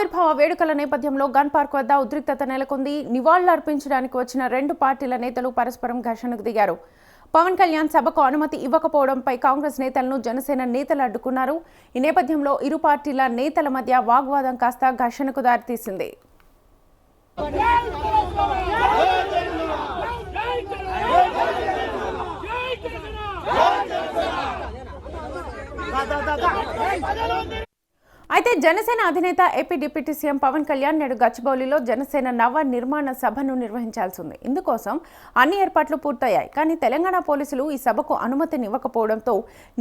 ఆవిర్భావ వేడుకల నేపథ్యంలో గన్ పార్క్ వద్ద ఉద్రిక్తత నెలకొంది. నివాళులర్పించడానికి వచ్చిన రెండు పార్టీల నేతలు పరస్పరం ఘర్షణకు దిగారు. పవన్ కళ్యాణ్ సభకు అనుమతి ఇవ్వకపోవడంపై కాంగ్రెస్ నేతలను జనసేన నేతలు అడ్డుకున్నారు. ఈ నేపథ్యంలో ఇరు పార్టీల నేతల మధ్య వాగ్వాదం కాస్త ఘర్షణకు దారితీసింది. అయితే జనసేన అధినేత AP deputy CM Pawan Kalyan నేడు గచ్చిబౌలిలో జనసేన నవ నిర్మాణ సభను నిర్వహించాల్సి ఉంది. ఇందుకోసం అన్ని ఏర్పాట్లు పూర్తయ్యాయి. కానీ తెలంగాణ పోలీసులు ఈ సభకు అనుమతినివ్వకపోవడంతో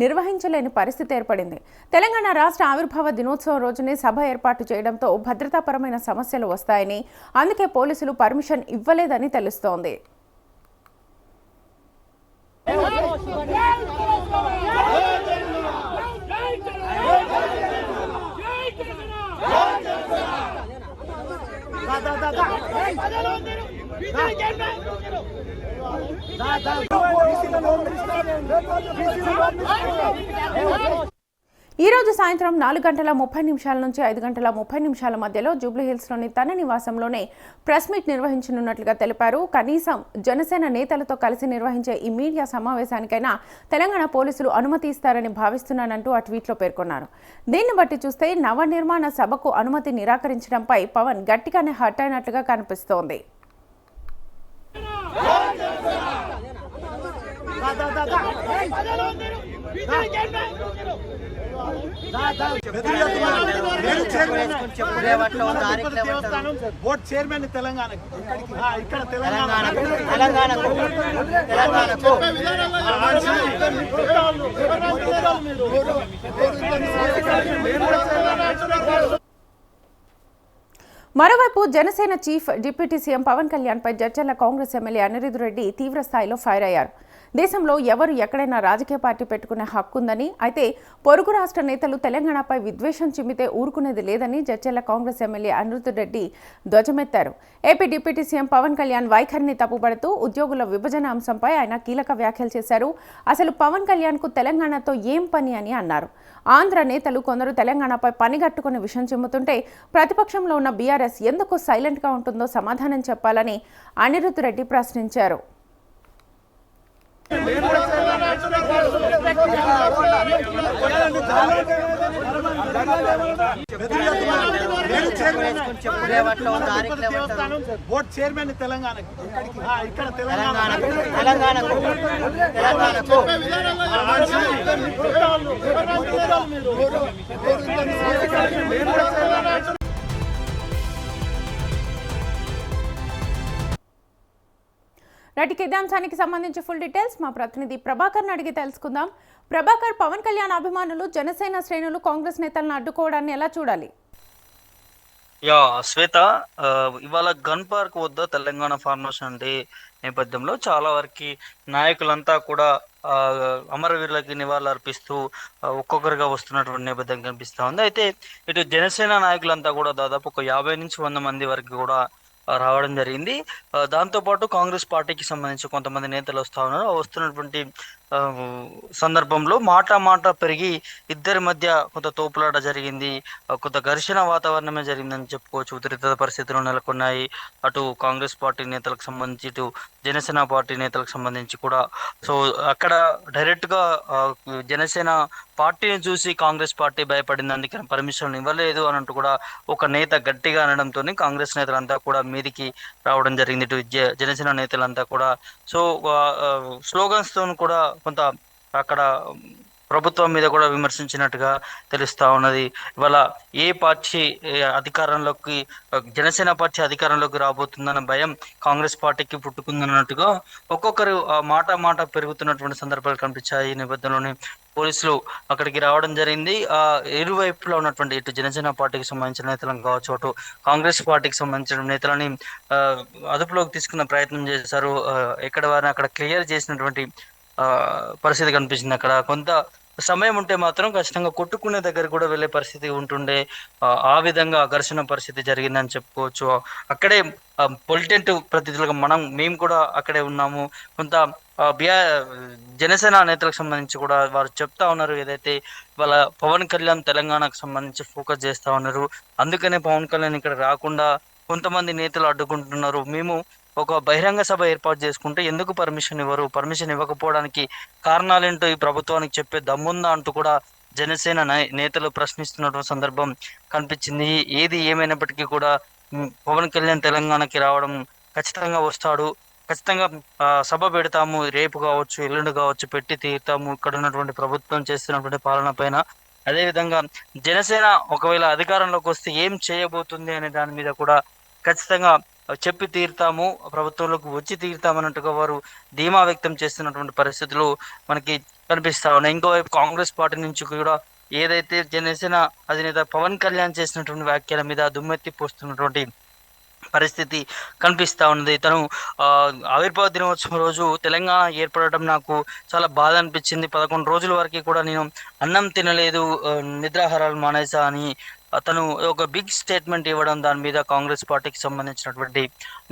నిర్వహించలేని పరిస్థితి ఏర్పడింది. తెలంగాణ రాష్ట్ర ఆవిర్భావ దినోత్సవం రోజునే సభ ఏర్పాటు చేయడంతో భద్రతాపరమైన సమస్యలు వస్తాయని, అందుకే పోలీసులు పర్మిషన్ ఇవ్వలేదని తెలుస్తోంది. ఈ రోజు సాయంత్రం 4:30 నుంచి 5:30 మధ్యలో జూబ్లీహిల్స్లోని తన నివాసంలోనే ప్రెస్ మీట్ నిర్వహించనున్నట్లుగా తెలిపారు. కనీసం జనసేన నేతలతో కలిసి నిర్వహించే ఈ మీడియా సమావేశానికైనా తెలంగాణ పోలీసులు అనుమతి ఇస్తారని భావిస్తున్నానంటూ ఆ ట్వీట్లో పేర్కొన్నారు. దీన్ని బట్టి చూస్తే నవనిర్మాణ సభకు అనుమతి నిరాకరించడంపై పవన్ గట్టిగానే హర్ట్ అయినట్లుగా కనిపిస్తోంది. మరోవైపు Janasena chief deputy CM Pawan Kalyan పై జడ్చర్ల కాంగ్రెస్ ఎమ్మెల్యే అనిరుద్ రెడ్డి తీవ్ర స్థాయిలో ఫైర్ అయ్యారు. దేశంలో ఎవరు ఎక్కడైనా రాజకీయ పార్టీ పెట్టుకునే హక్కు ఉందని, అయితే పొరుగు రాష్ట్ర నేతలు తెలంగాణపై విద్వేషం చిమ్మితే ఊరుకునేది లేదని జడ్చర్ల కాంగ్రెస్ ఎమ్మెల్యే అనిరుద్ రెడ్డి ధ్వజమెత్తారు. AP deputy CM Pawan Kalyan వైఖరిని తప్పుపడుతూ ఉద్యోగుల విభజన అంశంపై ఆయన కీలక వ్యాఖ్యలు చేశారు. అసలు పవన్ కళ్యాణ్కు తెలంగాణతో ఏం పని అని అన్నారు. ఆంధ్ర నేతలు కొందరు తెలంగాణపై పనిగట్టుకుని విషయం చిమ్ముతుంటే ప్రతిపక్షంలో ఉన్న బీఆర్ఎస్ ఎందుకు సైలెంట్గా ఉంటుందో సమాధానం చెప్పాలని అనిరుద్ రెడ్డి ప్రశ్నించారు. నాటికి ఇదే అంశానికి సంబంధించి ఫుల్ డీటెయిల్స్ మా ప్రతినిధి ప్రభాకర్ని అడిగి తెలుసుకుందాం. ప్రభాకర్, పవన్ కళ్యాణ్ అభిమానులు, జనసేన శ్రేణులు కాంగ్రెస్ నేతలను అడ్డుకోవడాన్ని ఎలా చూడాలి? శ్వేత, ఇవాళ గన్ పార్క్ వద్ద తెలంగాణ ఫార్మేషన్ డే నేపథ్యంలో చాలా వరకు నాయకులంతా కూడా అమరవీరులకి నివాళులు అర్పిస్తూ ఒక్కొక్కరిగా వస్తున్నటువంటి నేపథ్యం కనిపిస్తూ ఉంది. అయితే ఇటు జనసేన నాయకులంతా కూడా దాదాపు ఒక 50 నుంచి 100 మంది వరకు కూడా రావడం జరిగింది. దాంతోపాటు కాంగ్రెస్ పార్టీకి సంబంధించి కొంతమంది నేతలు వస్తున్నటువంటి సందర్భంలో మాట పెరిగి ఇద్దరి మధ్య కొంత తోపులాట జరిగింది. కొంత ఘర్షణ వాతావరణమే జరిగిందని చెప్పుకోవచ్చు. ఉద్రిక్త పరిస్థితులు నెలకొన్నాయి. అటు కాంగ్రెస్ పార్టీ నేతలకు సంబంధించి, ఇటు జనసేన పార్టీ నేతలకు సంబంధించి కూడా. సో అక్కడ డైరెక్ట్గా జనసేన పార్టీని చూసి కాంగ్రెస్ పార్టీ భయపడింది, అందుకని పర్మిషన్ ఇవ్వలేదు అని అంటూ కూడా ఒక నేత గట్టిగా అనడంతో కాంగ్రెస్ నేతలంతా కూడా మీదికి రావడం జరిగింది. ఇటు జనసేన నేతలంతా కూడా సో స్లోగన్స్ తో కూడా కొంత అక్కడ ప్రభుత్వం మీద కూడా విమర్శించినట్టుగా తెలుస్తా ఉన్నది. ఇవాళ ఏ పార్టీ అధికారంలోకి, జనసేన పార్టీ అధికారంలోకి రాబోతుందన్న భయం కాంగ్రెస్ పార్టీకి పుట్టుకుందన్నట్టుగా ఒక్కొక్కరు మాట పెరుగుతున్నటువంటి సందర్భాలు కనిపించాయి. ఈ నేపథ్యంలోనే పోలీసులు అక్కడికి రావడం జరిగింది. ఇరువైపులో ఉన్నటువంటి ఇటు జనసేన పార్టీకి సంబంధించిన నేతలను కావచ్చు, అటు కాంగ్రెస్ పార్టీకి సంబంధించిన నేతలని అదుపులోకి తీసుకున్న ప్రయత్నం చేశారు. ఎక్కడ వారిని అక్కడ క్లియర్ చేసినటువంటి పరిస్థితి కనిపించింది. అక్కడ కొంత సమయం ఉంటే మాత్రం ఖచ్చితంగా కొట్టుకునే దగ్గర కూడా వెళ్ళే పరిస్థితి ఉంటుండే. ఆ విధంగా ఘర్షణ పరిస్థితి జరిగిందని చెప్పుకోవచ్చు. అక్కడే పొలిటెంట్ ప్రతినిధులుగా మేము కూడా అక్కడే ఉన్నాము. కొంత జనసేన నేతలకు సంబంధించి కూడా వారు చెప్తా ఉన్నారు, ఏదైతే వాళ్ళ పవన్ కళ్యాణ్ తెలంగాణకు సంబంధించి ఫోకస్ చేస్తా ఉన్నారు, అందుకనే పవన్ కళ్యాణ్ ఇక్కడ రాకుండా కొంతమంది నేతలు అడ్డుకుంటున్నారు, మేము ఒక బహిరంగ సభ ఏర్పాటు చేసుకుంటే ఎందుకు పర్మిషన్ ఇవ్వరు, పర్మిషన్ ఇవ్వకపోవడానికి కారణాలేంటో ఈ ప్రభుత్వానికి చెప్పే దమ్ముందా అంటూ కూడా జనసేన నేతలు ప్రశ్నిస్తున్నటువంటి సందర్భం కనిపించింది. ఏది ఏమైనప్పటికీ కూడా పవన్ కళ్యాణ్ తెలంగాణకి రావడం ఖచ్చితంగా వస్తాడు, ఖచ్చితంగా సభ పెడతాము, రేపు కావచ్చు ఎల్లుండి కావచ్చు పెట్టి తీరుతాము ఇక్కడ ఉన్నటువంటి ప్రభుత్వం చేస్తున్నటువంటి పాలన పైన. అదేవిధంగా జనసేన ఒకవేళ అధికారంలోకి వస్తే ఏం చేయబోతుంది అనే దాని మీద కూడా ఖచ్చితంగా చెప్పి తీరుతాము, ప్రభుత్వంలోకి వచ్చి తీరుతామన్నట్టుగా వారు ధీమా వ్యక్తం చేస్తున్నటువంటి పరిస్థితులు మనకి కనిపిస్తా ఉన్నాయి. ఇంకోవైపు కాంగ్రెస్ పార్టీ నుంచి కూడా ఏదైతే జనసేన అధినేత పవన్ కళ్యాణ్ చేసినటువంటి వ్యాఖ్యల మీద దుమ్మెత్తి పోస్తున్నటువంటి పరిస్థితి కనిపిస్తా ఉన్నది. తను ఆవిర్భావ దినోత్సవం రోజు తెలంగాణ ఏర్పడటం నాకు చాలా బాధ అనిపించింది, 11 రోజుల వరకు కూడా నేను అన్నం తినలేదు, నిద్రాహారాలు మానేసా అని అతను ఒక బిగ్ స్టేట్మెంట్ ఇవ్వడం, దాని మీద కాంగ్రెస్ పార్టీకి సంబంధించినటువంటి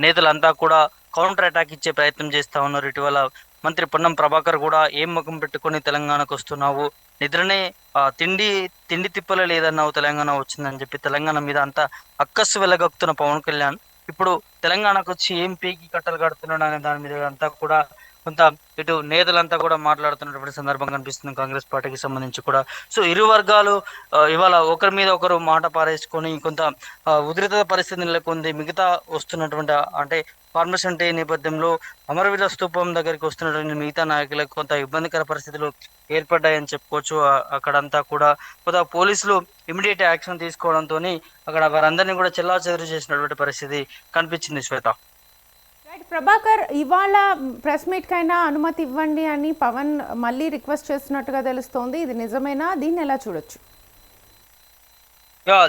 నేతలంతా కూడా కౌంటర్ అటాక్ ఇచ్చే ప్రయత్నం చేస్తూ ఉన్నారు. ఇటీవల మంత్రి పొన్నం ప్రభాకర్ కూడా ఏం ముఖం పెట్టుకొని తెలంగాణకు వస్తున్నావు, నిద్రనే తిండి తిండి తిప్పలే లేదన్నావు, తెలంగాణ వచ్చిందని చెప్పి తెలంగాణ మీద అంతా అక్కస్సు వెళ్ళగక్కుతున్న పవన్ కళ్యాణ్ ఇప్పుడు తెలంగాణకు వచ్చి ఏం పీకి కట్టలు కడుతున్నాడు అనే దాని మీద అంతా కూడా కొంత ఇటు నేతలంతా కూడా మాట్లాడుతున్నటువంటి సందర్భం కనిపిస్తుంది కాంగ్రెస్ పార్టీకి సంబంధించి కూడా. సో ఇరు వర్గాలు ఇవాళ ఒకరి మీద ఒకరు మాట పారేసుకొని కొంత ఉద్రిక్త పరిస్థితి నెలకొంది. మిగతా వస్తున్నటువంటి అంటే ఫార్మేషన్ డే నేపథ్యంలో అమరవీర స్తూపం దగ్గరికి వస్తున్నటువంటి మిగతా నాయకులకు కొంత ఇబ్బందికర పరిస్థితులు ఏర్పడ్డాయని చెప్పుకోవచ్చు. అక్కడంతా కూడా కొంత పోలీసులు ఇమీడియట్ యాక్షన్ తీసుకోవడంతో అక్కడ వారందరినీ కూడా చెల్లాచెదురు చేసినటువంటి పరిస్థితి కనిపించింది. శ్వేత, రైట్ ప్రభాకర్, ఇవాళ ప్రెస్ మీట్ కైనా అనుమతి ఇవ్వండి అని పవన్ మళ్ళీ రిక్వెస్ట్ చేస్తున్నట్టుగా తెలుస్తోంది, ఇది నిజమేనా, దీన్ని ఎలా చూడొచ్చు?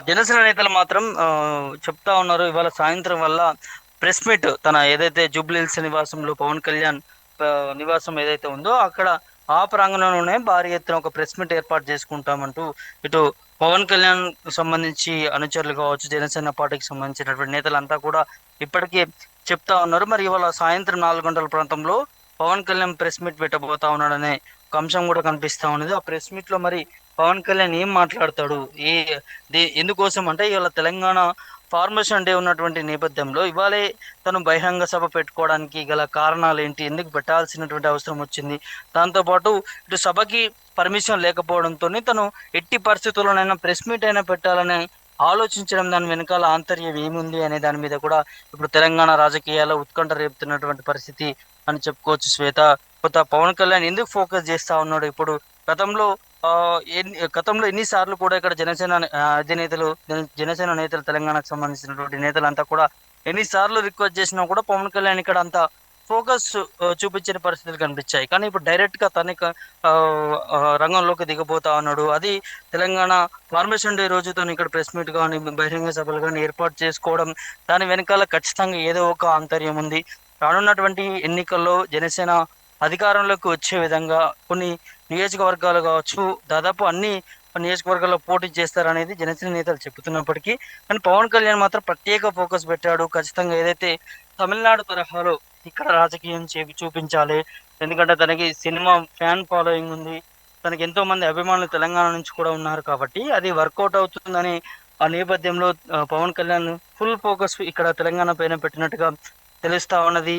జనసేన నేతలు మాత్రం చెప్తా ఉన్నారు, ఇవాళ సాయంత్రం వల్ల ప్రెస్ మీట్ తన ఏదైతే జూబ్లీహిల్స్ నివాసంలో పవన్ కళ్యాణ్ నివాసం ఏదైతే ఉందో అక్కడ ఆ ప్రాంగణంలోనే భారీ ఎత్తున ఒక ప్రెస్ మీట్ ఏర్పాటు చేసుకుంటామంటూ ఇటు పవన్ కళ్యాణ్ సంబంధించి అనుచరులు కావచ్చు, జనసేన పార్టీకి సంబంధించినటువంటి నేతలంతా కూడా ఇప్పటికే చెప్తా ఉన్నారు. మరి ఇవాళ సాయంత్రం 4 గంటల ప్రాంతంలో పవన్ కళ్యాణ్ ప్రెస్ మీట్ పెట్టబోతా ఉన్నాడనే ఒక అంశం కూడా కనిపిస్తా ఉన్నది. ఆ ప్రెస్ మీట్ లో మరి పవన్ కళ్యాణ్ ఏం మాట్లాడతాడు, ఎందుకోసం అంటే ఇవాళ తెలంగాణ ఫార్మేషన్ డే ఉన్నటువంటి నేపథ్యంలో ఇవాళే తను బహిరంగ సభ పెట్టుకోవడానికి గల కారణాలు ఏంటి, ఎందుకు పెట్టాల్సినటువంటి అవసరం వచ్చింది, దాంతోపాటు ఇటు సభకి పర్మిషన్ లేకపోవడంతో తను ఎట్టి పరిస్థితుల్లోనైనా ప్రెస్ మీట్ అయినా పెట్టాలని ఆలోచించడం, దాని వెనకాల ఆంతర్యం ఏముంది అనే దాని మీద కూడా ఇప్పుడు తెలంగాణ రాజకీయాల్లో ఉత్కంఠ రేపుతున్నటువంటి పరిస్థితి అని చెప్పుకోవచ్చు. శ్వేత, కొత్త పవన్ కళ్యాణ్ ఎందుకు ఫోకస్ చేస్తా ఉన్నాడు ఇప్పుడు, గతంలో ఎన్నిసార్లు కూడా ఇక్కడ జనసేన అధినేతలు జనసేన నేతలు తెలంగాణకు సంబంధించినటువంటి నేతలంతా కూడా ఎన్నిసార్లు రిక్వెస్ట్ చేసినా కూడా పవన్ కళ్యాణ్ ఇక్కడ అంతా ఫోకస్ చూపించిన పరిస్థితులు కనిపించాయి. కానీ ఇప్పుడు డైరెక్ట్ గా తనకి రంగంలోకి దిగబోతా ఉన్నాడు. అది తెలంగాణ ఫార్మేషన్ డే రోజు తను ఇక్కడ ప్రెస్ మీట్ కానీ బహిరంగ సభలు కానీ ఏర్పాటు చేసుకోవడం, దాని వెనకాల ఖచ్చితంగా ఏదో ఒక ఆంతర్యం ఉంది. రానున్నటువంటి ఎన్నికల్లో జనసేన అధికారంలోకి వచ్చే విధంగా కొన్ని నియోజకవర్గాలు కావచ్చు, దాదాపు అన్ని నియోజకవర్గాల్లో పోటీ చేస్తారనేది జనసేన నేతలు చెబుతున్నప్పటికీ కానీ పవన్ కళ్యాణ్ మాత్రం ప్రత్యేక ఫోకస్ పెట్టాడు. ఖచ్చితంగా ఏదైతే తమిళనాడు తరహాలో ఇక్కడ రాజకీయం చూపించాలి, ఎందుకంటే తనకి సినిమా ఫ్యాన్ ఫాలోయింగ్ ఉంది, తనకి ఎంతో మంది అభిమానులు తెలంగాణ నుంచి కూడా ఉన్నారు కాబట్టి అది వర్కౌట్ అవుతుందని ఆ నేపథ్యంలో పవన్ కళ్యాణ్ ఫుల్ ఫోకస్ ఇక్కడ తెలంగాణ పైన పెట్టినట్టుగా తెలుస్తా ఉన్నది.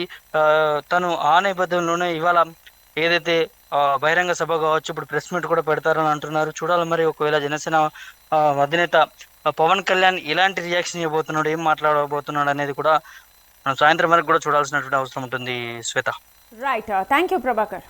తను ఆ నేపథ్యంలోనే ఇవాళ ఏదైతే బహిరంగ సభ కావచ్చు, ఇప్పుడు ప్రెస్ మీట్ కూడా పెడతారని అంటున్నారు. చూడాలి మరి ఒకవేళ జనసేన అధినేత పవన్ కళ్యాణ్ ఎలాంటి రియాక్షన్ ఇవ్వబోతున్నాడు, ఏం మాట్లాడబోతున్నాడు అనేది కూడా మనం సాయంత్రం వరకు కూడా చూడాల్సినటువంటి అవసరం ఉంటుంది. శ్వేత, రైట్, థ్యాంక్ యూ ప్రభాకర్.